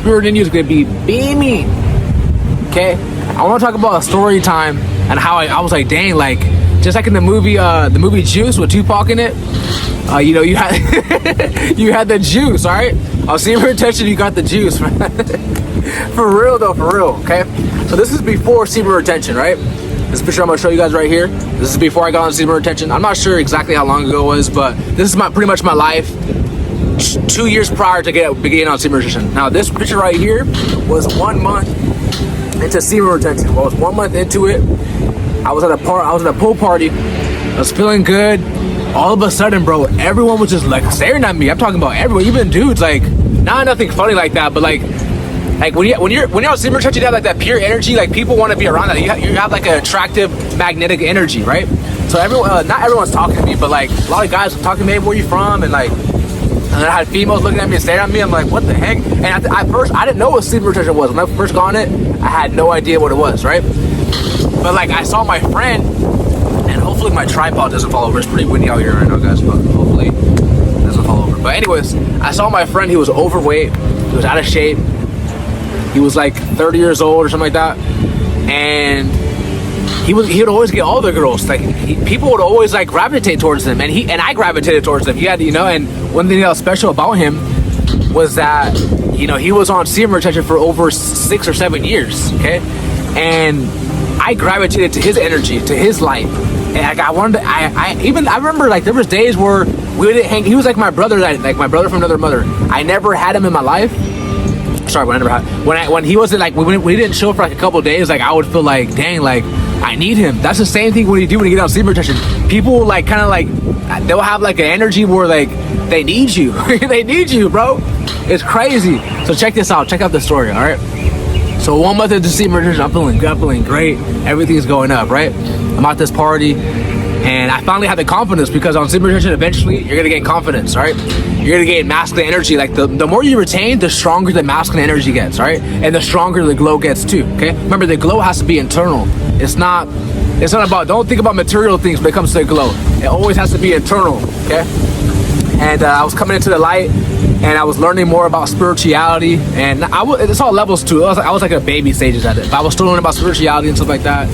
Spirit in you is going to be beaming. Okay, I want to talk about a story time and how I was like, dang, like just like in the movie Juice with Tupac in it. You know, you had you had the juice. All right, I'll see your attention. You got the juice, man. For real though, for real. Okay, so this is before semen retention, right? This picture I'm gonna show you guys right here. This is before I got on semen retention. I'm not sure exactly how long ago it was, but this is pretty much my life 2 years prior to beginning on semen retention. Now this picture right here was 1 month into semen retention. Well, I was 1 month into it. I was at a pool party. I was feeling good. All of a sudden, bro, everyone was just like staring at me. I'm talking about everyone, even dudes. Like, nothing funny like that, but like when you're on semen retention, you have like that pure energy. Like people want to be around that. You have like an attractive magnetic energy, right? So everyone, not everyone's talking to me, but like a lot of guys were talking to me, hey, where you from? And then I had females looking at me and staring at me. I'm like, what the heck? And at first, I didn't know what semen retention was. When I first got on it, I had no idea what it was, right? But like I saw my friend, and hopefully my tripod doesn't fall over. It's pretty windy out here right now, guys, but hopefully it doesn't fall over. But anyways, I saw my friend. He was overweight. He was out of shape. He was like 30 years old or something like that. And he would always get all the girls. Like people would always like gravitate towards him, and I gravitated towards him. He had, and one thing that was special about him was that, he was on semen retention for over 6 or 7 years, okay? And I gravitated to his energy, to his light. And like I remember like there was days where we didn't hang. He was like my brother, like my brother from another mother. I never had him in my life. Sorry, when he wasn't like when he didn't show up for like a couple of days, like I would feel like, dang, like I need him. That's the same thing when you get on semen retention. People will like kind of like they'll have like an energy where like they need you. They need you, bro. It's crazy. So check this out. Check out the story. All right. So 1 month into semen retention, I'm feeling great. Everything's going up, right? I'm at this party, and I finally had the confidence because on semen retention, eventually you're gonna gain confidence, right? You're gonna gain masculine energy. Like the more you retain, the stronger the masculine energy gets, right? And the stronger the glow gets too. Okay. Remember, the glow has to be internal. It's not about. Don't think about material things when it comes to the glow. It always has to be internal. Okay. And I was coming into the light, and I was learning more about spirituality, and it's all levels too. I was like a baby stages at it, but I was still learning about spirituality and stuff like that.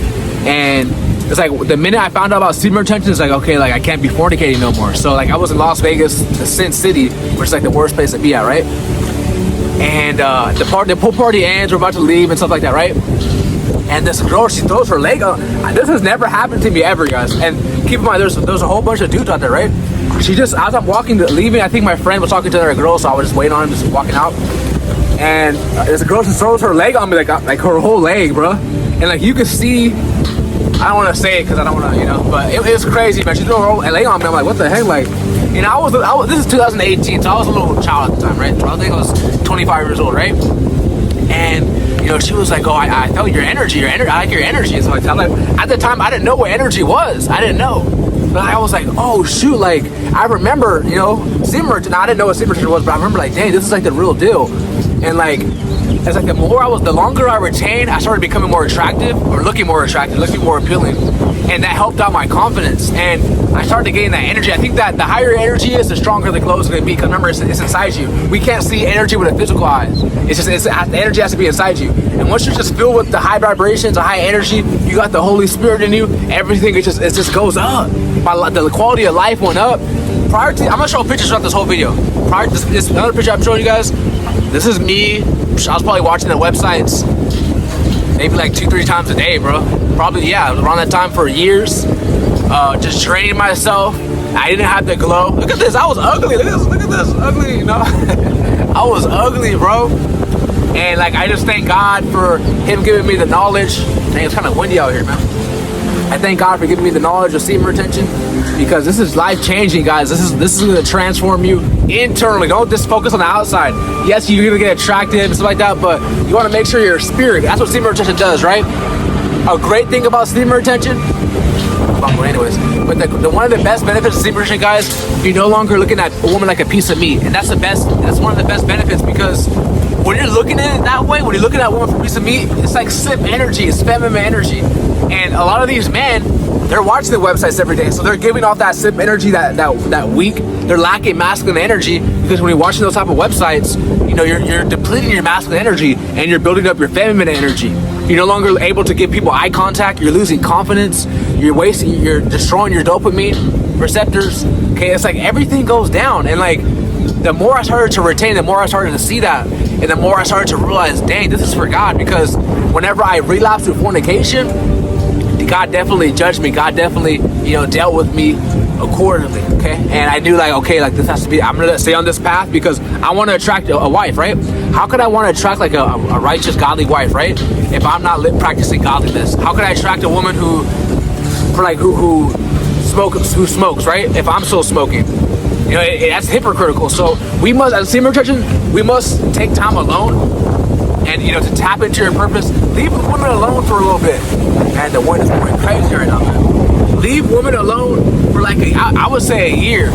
And it's like the minute I found out about semen retention, it's like, okay, like I can't be fornicating no more. So like I was in Las Vegas, Sin City, which is like the worst place to be at, right? And the pool party ends, we're about to leave and stuff like that, right? And this girl, she throws her leg on. This has never happened to me ever, guys. And keep in mind, there's a whole bunch of dudes out there, right? She just, as I'm leaving, I think my friend was talking to another girl, so I was just waiting on him, just walking out. And this girl just throws her leg on me, like her whole leg, bro. And like you could see, I don't want to say it because I don't want to, but it was crazy, man. She threw her whole leg on me. I'm like, what the heck? Like, I was this is 2018, so I was a little child at the time, right? So I think I was 25 years old, right? And she was like, oh, I felt your energy, I like your energy. And so like, at the time, I didn't know what energy was. I didn't know. But I was like, oh shoot, like I remember, semen retention. I didn't know what semen retention was, but I remember like, dang, this is like the real deal. And like, it's like the longer I retained, I started becoming more attractive, or looking more attractive, looking more appealing. And that helped out my confidence. And I started to gain that energy. I think that the higher energy is, the stronger the glow is going to be. Because remember, it's inside you. We can't see energy with a physical eye. The energy has to be inside you. And once you're just filled with the high vibrations, the high energy, you got the Holy Spirit in you. Everything it just goes up. The quality of life went up. I'm gonna show pictures throughout this whole video. Prior to this another picture I'm showing you guys. This is me. I was probably watching the websites maybe like 2-3 times a day, bro. Probably, yeah, around that time for years. Just training myself. I didn't have the glow. Look at this. I was ugly. Look at this. Ugly, I was ugly, bro. And like I just thank God for him giving me the knowledge. Dang, it's kind of windy out here, man. I thank God for giving me the knowledge of semen retention, because this is life changing, guys. This is going to transform you internally. Don't just focus on the outside. Yes, you're going to get attractive and stuff like that, but you want to make sure your spirit. That's what semen retention does, right? A great thing about semen retention. Anyways, but the one of the best benefits of semen retention, guys, you're no longer looking at a woman like a piece of meat, and that's one of the best benefits, because when you're looking at it that way, when you're looking at a woman for a piece of meat, it's like SIP energy, it's feminine energy. And a lot of these men, they're watching the websites every day, so they're giving off that SIP energy that weak. They're lacking masculine energy, because when you're watching those type of websites, know, you're depleting your masculine energy and you're building up your feminine energy. You're no longer able to give people eye contact. You're losing confidence. You're destroying your dopamine receptors. Okay, it's like everything goes down. And like, the more I started to retain, the more I started to see that, and the more I started to realize, dang, this is for God. Because whenever I relapsed with fornication, God definitely judged me. God definitely, you know, dealt with me accordingly. Okay, and I knew like, okay, like this has to be. I'm gonna stay on this path because I want to attract a wife, right? How could I want to attract like a righteous, godly wife, right? If I'm not practicing godliness, how could I attract a woman who smokes, right? If I'm still smoking. You know, that's hypocritical. So we must, as a Semen Church, we must take time alone, and you know, to tap into your purpose. Leave women alone for a little bit. Man, the wind is going crazy right now, man. Leave women alone for like I would say a year.